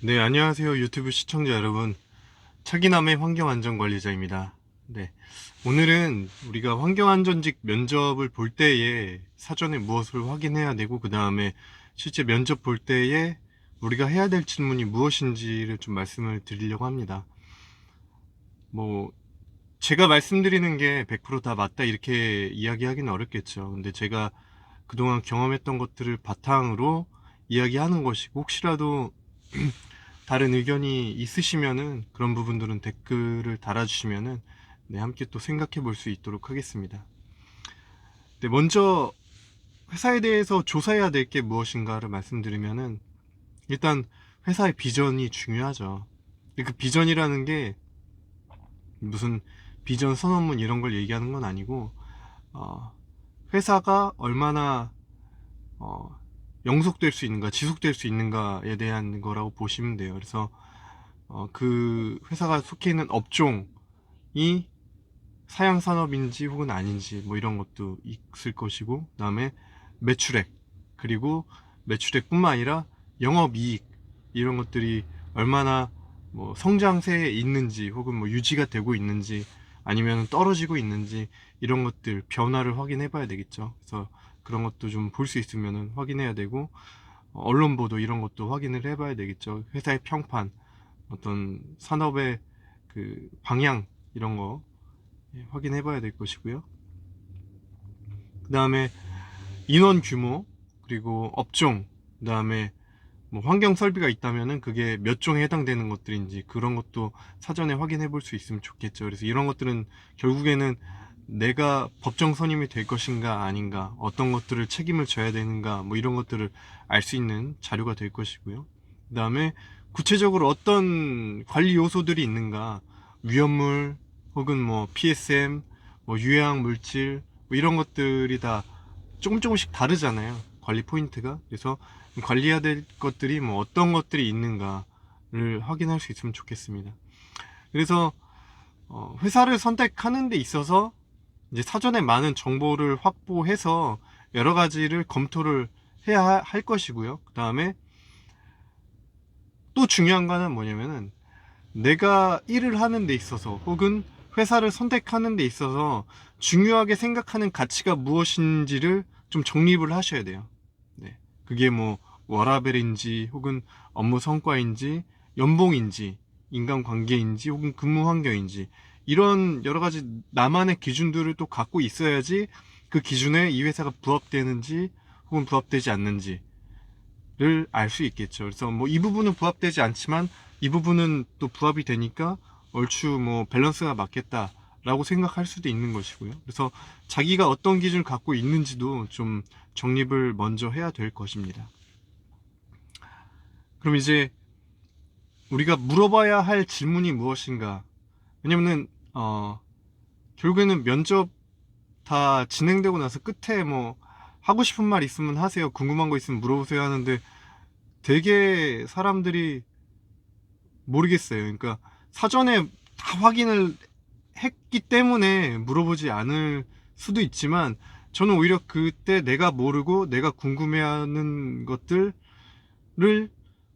네, 안녕하세요. 유튜브 시청자 여러분. 차기남의 환경안전관리자입니다. 네, 오늘은 우리가 환경안전직 면접을 볼 때에 사전에 무엇을 확인해야 되고, 그 다음에 실제 면접 볼 때에 우리가 해야 될 질문이 무엇인지를 좀 말씀을 드리려고 합니다. 뭐, 제가 말씀드리는 게 100%다 맞다 이렇게 이야기하기는 어렵겠죠. 근데 제가 그동안 경험했던 것들을 바탕으로 이야기하는 것이고, 혹시라도 다른 의견이 있으시면은 그런 부분들은 댓글을 달아주시면은 네, 함께 또 생각해 볼 수 있도록 하겠습니다. 네, 먼저 회사에 대해서 조사해야 될 게 무엇인가를 말씀드리면은 일단 회사의 비전이 중요하죠. 그 비전이라는 게 무슨 비전 선언문 이런 걸 얘기하는 건 아니고 어, 회사가 얼마나 어, 영속될 수 있는가, 지속될 수 있는가에 대한 거라고 보시면 돼요. 그래서 그 회사가 속해 있는 업종이 사양산업인지 혹은 아닌지 뭐 이런 것도 있을 것이고, 그 다음에 매출액, 그리고 매출액뿐만 아니라 영업이익 이런 것들이 얼마나 뭐 성장세에 있는지 혹은 뭐 유지가 되고 있는지 아니면 떨어지고 있는지 이런 것들 변화를 확인해 봐야 되겠죠. 그래서 그런 것도 좀 볼 수 있으면 확인해야 되고, 언론 보도 이런 것도 확인을 해 봐야 되겠죠. 회사의 평판, 어떤 산업의 그 방향 이런 거 확인해 봐야 될 것이고요. 그 다음에 인원 규모, 그리고 업종, 그 다음에 뭐 환경 설비가 있다면은 그게 몇 종에 해당되는 것들인지 그런 것도 사전에 확인해 볼 수 있으면 좋겠죠. 그래서 이런 것들은 결국에는 내가 법정 선임이 될 것인가 아닌가, 어떤 것들을 책임을 져야 되는가, 뭐 이런 것들을 알 수 있는 자료가 될 것이고요. 그 다음에 구체적으로 어떤 관리 요소들이 있는가, 위험물 혹은 뭐 PSM, 뭐 유해학 물질, 뭐 이런 것들이 다 조금씩 다르잖아요. 관리 포인트가. 그래서 관리해야 될 것들이 뭐 어떤 것들이 있는가를 확인할 수 있으면 좋겠습니다. 그래서 회사를 선택하는 데 있어서 이제 사전에 많은 정보를 확보해서 여러 가지를 검토를 해야 할 것이고요. 그 다음에 또 중요한 거는 뭐냐면은 내가 일을 하는 데 있어서 혹은 회사를 선택하는 데 있어서 중요하게 생각하는 가치가 무엇인지를 좀 정립을 하셔야 돼요. 네. 그게 뭐 워라밸인지 혹은 업무 성과인지 연봉인지 인간관계인지 혹은 근무 환경인지 이런 여러 가지 나만의 기준들을 또 갖고 있어야지 그 기준에 이 회사가 부합되는지 혹은 부합되지 않는지 를 알 수 있겠죠. 그래서 뭐 이 부분은 부합되지 않지만 이 부분은 또 부합이 되니까 얼추 뭐 밸런스가 맞겠다라고 생각할 수도 있는 것이고요. 그래서 자기가 어떤 기준을 갖고 있는지도 좀 정립을 먼저 해야 될 것입니다. 그럼 이제 우리가 물어봐야 할 질문이 무엇인가? 왜냐면은 결국에는 면접 다 진행되고 나서 끝에 뭐 하고 싶은 말 있으면 하세요. 궁금한 거 있으면 물어보세요 하는데 되게 사람들이 모르겠어요. 그러니까 사전에 다 확인을 했기 때문에 물어보지 않을 수도 있지만 저는 오히려 그때 내가 모르고 내가 궁금해하는 것들을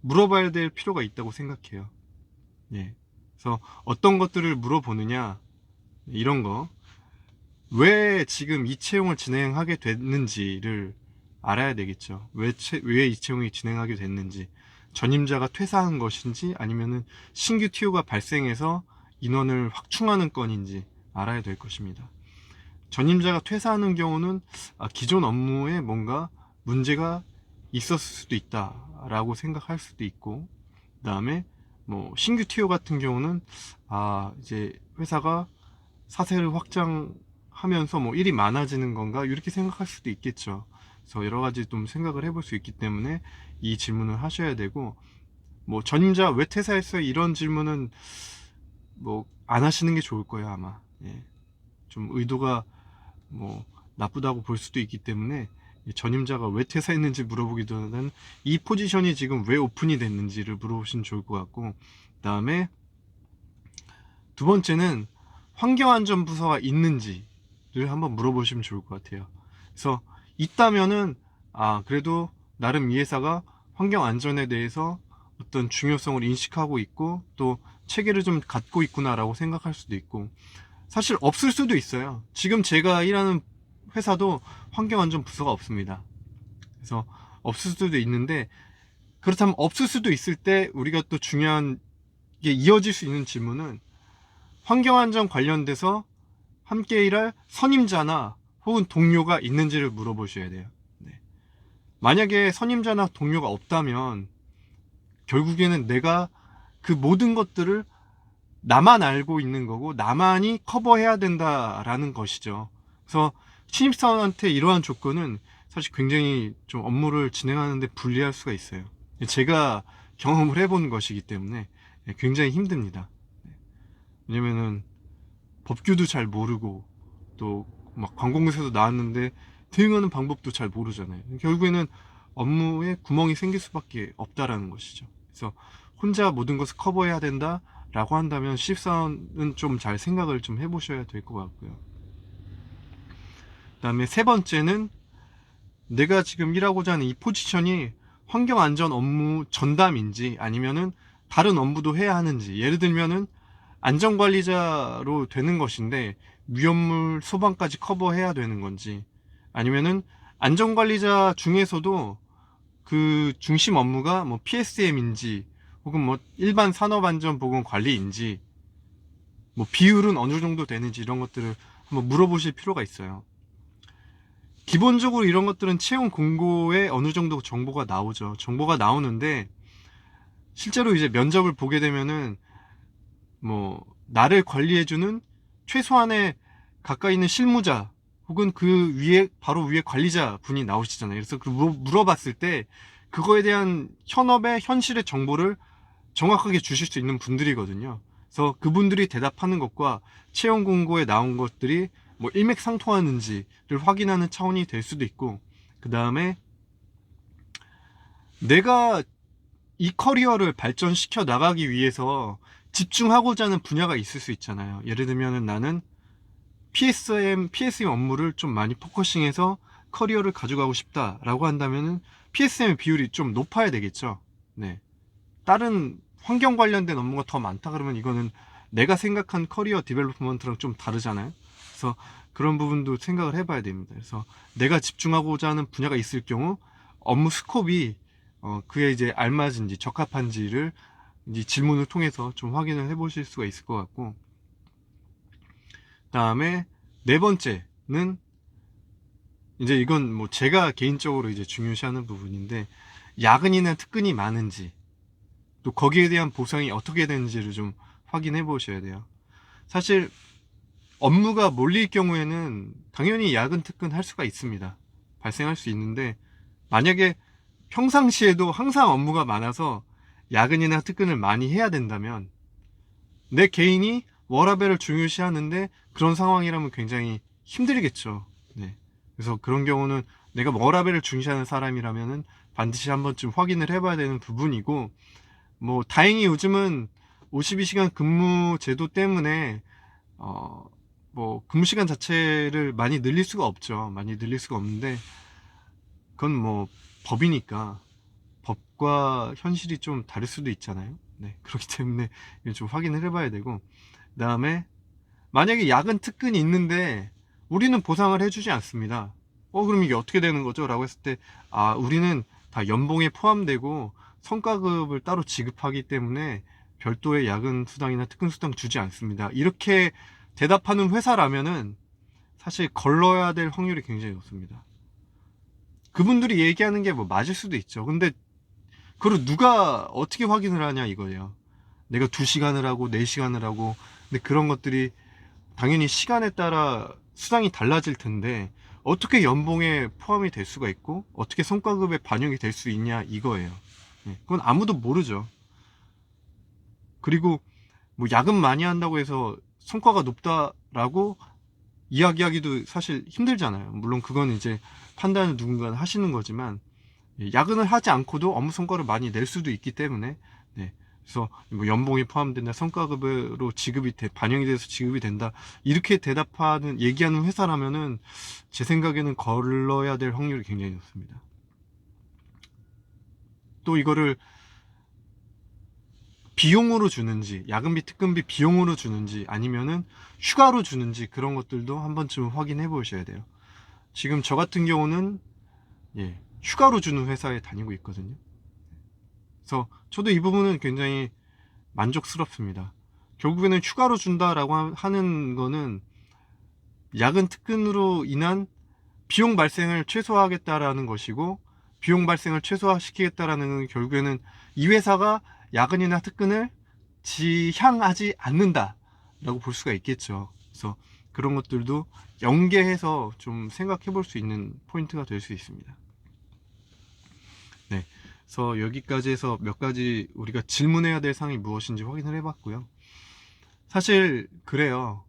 물어봐야 될 필요가 있다고 생각해요. 예. 그래서 어떤 것들을 물어보느냐 이런 거, 왜 지금 이 채용을 진행하게 됐는지를 알아야 되겠죠. 왜 이 채용이 진행하게 됐는지, 전임자가 퇴사한 것인지 아니면은 신규 TO가 발생해서 인원을 확충하는 건인지 알아야 될 것입니다. 전임자가 퇴사하는 경우는 기존 업무에 뭔가 문제가 있었을 수도 있다라고 생각할 수도 있고, 그 다음에 뭐 신규 TO 같은 경우는 이제 회사가 사세를 확장하면서 뭐 일이 많아지는 건가 이렇게 생각할 수도 있겠죠. 그래서 여러 가지 좀 생각을 해볼 수 있기 때문에 이 질문을 하셔야 되고, 뭐 전임자 왜 퇴사했어요 이런 질문은 뭐 안 하시는 게 좋을 거예요 아마. 예. 좀 의도가 뭐 나쁘다고 볼 수도 있기 때문에 전임자가 왜 퇴사했는지 물어보기보다는 이 포지션이 지금 왜 오픈이 됐는지를 물어보시면 좋을 것 같고, 그 다음에 두 번째는 환경안전부서가 있는지를 한번 물어보시면 좋을 것 같아요. 그래서 있다면은 그래도 나름 이 회사가 환경안전에 대해서 어떤 중요성을 인식하고 있고 또 체계를 좀 갖고 있구나라고 생각할 수도 있고, 사실 없을 수도 있어요. 지금 제가 일하는 회사도 환경안전 부서가 없습니다. 그래서 없을 수도 있는데, 그렇다면 없을 수도 있을 때 우리가 또 중요한 게 이어질 수 있는 질문은, 환경안전 관련돼서 함께 일할 선임자나 혹은 동료가 있는지를 물어보셔야 돼요. 네. 만약에 선임자나 동료가 없다면 결국에는 내가 그 모든 것들을 나만 알고 있는 거고 나만이 커버해야 된다라는 것이죠. 그래서 신입사원한테 이러한 조건은 사실 굉장히 좀 업무를 진행하는데 불리할 수가 있어요. 제가 경험을 해본 것이기 때문에 굉장히 힘듭니다. 왜냐면은 법규도 잘 모르고 또 막 관공서에서 나왔는데 대응하는 방법도 잘 모르잖아요. 결국에는 업무에 구멍이 생길 수밖에 없다라는 것이죠. 그래서 혼자 모든 것을 커버해야 된다라고 한다면 신입사원은 좀 잘 생각을 좀 해보셔야 될 것 같고요. 그 다음에 세 번째는, 내가 지금 일하고자 하는 이 포지션이 환경안전 업무 전담인지 아니면은 다른 업무도 해야 하는지. 예를 들면은 안전관리자로 되는 것인데 위험물 소방까지 커버해야 되는 건지, 아니면은 안전관리자 중에서도 그 중심 업무가 뭐 PSM인지 혹은 뭐 일반 산업안전보건관리인지, 뭐 비율은 어느 정도 되는지, 이런 것들을 한번 물어보실 필요가 있어요. 기본적으로 이런 것들은 채용 공고에 어느 정도 정보가 나오죠. 정보가 나오는데 실제로 이제 면접을 보게 되면은 뭐 나를 관리해주는 최소한의 가까이 있는 실무자 혹은 그 위에 바로 위에 관리자 분이 나오시잖아요. 그래서 그 물어봤을 때 그거에 대한 현업의 현실의 정보를 정확하게 주실 수 있는 분들이거든요. 그래서 그분들이 대답하는 것과 채용 공고에 나온 것들이 뭐 일맥상통하는지를 확인하는 차원이 될 수도 있고, 그 다음에 내가 이 커리어를 발전시켜 나가기 위해서 집중하고자 하는 분야가 있을 수 있잖아요. 예를 들면 나는 PSM 업무를 좀 많이 포커싱해서 커리어를 가져가고 싶다라고 한다면은 PSM의 비율이 좀 높아야 되겠죠. 네. 다른 환경 관련된 업무가 더 많다 그러면 이거는 내가 생각한 커리어 디벨롭먼트랑 좀 다르잖아요. 그래서 그런 부분도 생각을 해봐야 됩니다. 그래서 내가 집중하고자 하는 분야가 있을 경우 업무 스콥이 그에 이제 알맞은지 적합한지를 이제 질문을 통해서 좀 확인을 해보실 수가 있을 것 같고, 다음에 네 번째는 이제 이건 뭐 제가 개인적으로 이제 중요시하는 부분인데, 야근이나 특근이 많은지 또 거기에 대한 보상이 어떻게 되는지를 좀 확인해 보셔야 돼요. 사실 업무가 몰릴 경우에는 당연히 야근 특근 할 수가 있습니다. 발생할 수 있는데, 만약에 평상시에도 항상 업무가 많아서 야근이나 특근을 많이 해야 된다면 내 개인이 워라밸을 중요시 하는데 그런 상황이라면 굉장히 힘들겠죠. 네. 그래서 그런 경우는 내가 워라밸을 중시하는 사람이라면은 반드시 한 번쯤 확인을 해봐야 되는 부분이고, 뭐 다행히 요즘은 52시간 근무 제도 때문에 뭐 근무 시간 자체를 많이 늘릴 수가 없죠. 많이 늘릴 수가 없는데 그건 뭐 법이니까 법과 현실이 좀 다를 수도 있잖아요. 네, 그렇기 때문에 좀 확인을 해봐야 되고, 그 다음에 만약에 야근 특근이 있는데 우리는 보상을 해주지 않습니다. 그럼 이게 어떻게 되는 거죠? 라고 했을 때, 우리는 다 연봉에 포함되고 성과급을 따로 지급하기 때문에 별도의 야근 수당이나 특근 수당 주지 않습니다. 이렇게 대답하는 회사라면은 사실 걸러야 될 확률이 굉장히 높습니다. 그분들이 얘기하는 게 뭐 맞을 수도 있죠. 근데 그걸 누가 어떻게 확인을 하냐 이거예요. 내가 2시간을 하고 4시간을 하고, 근데 그런 것들이 당연히 시간에 따라 수당이 달라질 텐데 어떻게 연봉에 포함이 될 수가 있고 어떻게 성과급에 반영이 될 수 있냐 이거예요. 그건 아무도 모르죠. 그리고 뭐 야근 많이 한다고 해서 성과가 높다라고 이야기하기도 사실 힘들잖아요. 물론 그건 이제 판단을 누군가 하시는 거지만, 야근을 하지 않고도 업무 성과를 많이 낼 수도 있기 때문에, 네. 그래서 뭐 연봉이 포함된다, 성과급으로 반영이 돼서 지급이 된다, 이렇게 대답하는 얘기하는 회사라면은 제 생각에는 걸러야 될 확률이 굉장히 높습니다. 또 이거를 비용으로 주는지, 야근비, 특근비 비용으로 주는지, 아니면은 휴가로 주는지, 그런 것들도 한 번쯤 확인해 보셔야 돼요. 지금 저 같은 경우는 휴가로 주는 회사에 다니고 있거든요. 그래서 저도 이 부분은 굉장히 만족스럽습니다. 결국에는 휴가로 준다라고 하는 거는 야근 특근으로 인한 비용 발생을 최소화하겠다라는 것이고, 비용 발생을 최소화시키겠다라는 건 결국에는 이 회사가 야근이나 특근을 지향하지 않는다라고 볼 수가 있겠죠. 그래서 그런 것들도 연계해서 좀 생각해 볼 수 있는 포인트가 될 수 있습니다. 네. 그래서 여기까지 해서 몇 가지 우리가 질문해야 될 사항이 무엇인지 확인을 해봤고요. 사실 그래요.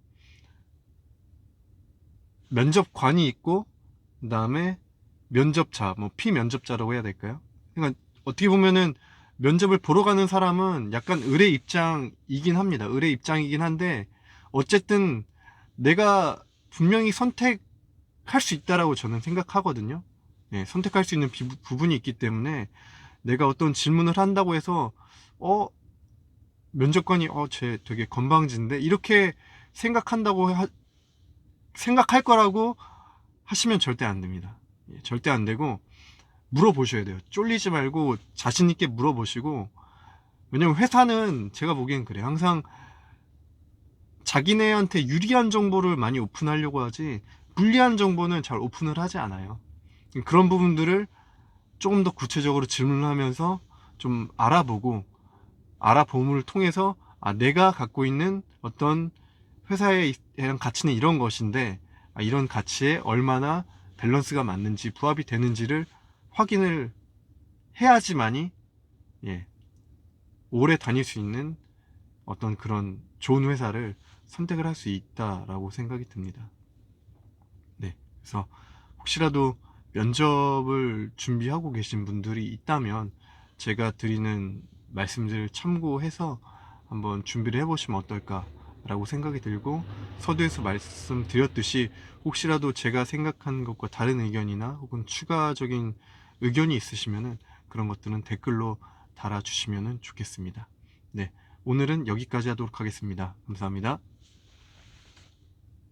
면접관이 있고, 그 다음에 면접자, 뭐 피면접자라고 해야 될까요? 그러니까 어떻게 보면은 면접을 보러 가는 사람은 약간 을의 입장이긴 합니다. 을의 입장이긴 한데, 어쨌든 내가 분명히 선택할 수 있다라고 저는 생각하거든요. 선택할 수 있는 부분이 있기 때문에, 내가 어떤 질문을 한다고 해서 면접관이 쟤 되게 건방진데 이렇게 생각할 거라고 하시면 절대 안 됩니다. 절대 안 되고 물어보셔야 돼요. 쫄리지 말고 자신 있게 물어보시고, 왜냐면 회사는 제가 보기엔 그래요. 항상 자기네한테 유리한 정보를 많이 오픈하려고 하지 불리한 정보는 잘 오픈을 하지 않아요. 그런 부분들을 조금 더 구체적으로 질문하면서 좀 알아봄을 통해서 내가 갖고 있는 어떤 회사에 대한 가치는 이런 것인데, 이런 가치에 얼마나 밸런스가 맞는지, 부합이 되는지를 확인을 해야지만이 오래 다닐 수 있는 어떤 그런 좋은 회사를 선택을 할 수 있다라고 생각이 듭니다. 네. 그래서 혹시라도 면접을 준비하고 계신 분들이 있다면 제가 드리는 말씀들을 참고해서 한번 준비를 해보시면 어떨까라고 생각이 들고, 서두에서 말씀드렸듯이 혹시라도 제가 생각한 것과 다른 의견이나 혹은 추가적인 의견이 있으시면은 그런 것들은 댓글로 달아주시면 좋겠습니다. 네, 오늘은 여기까지 하도록 하겠습니다. 감사합니다.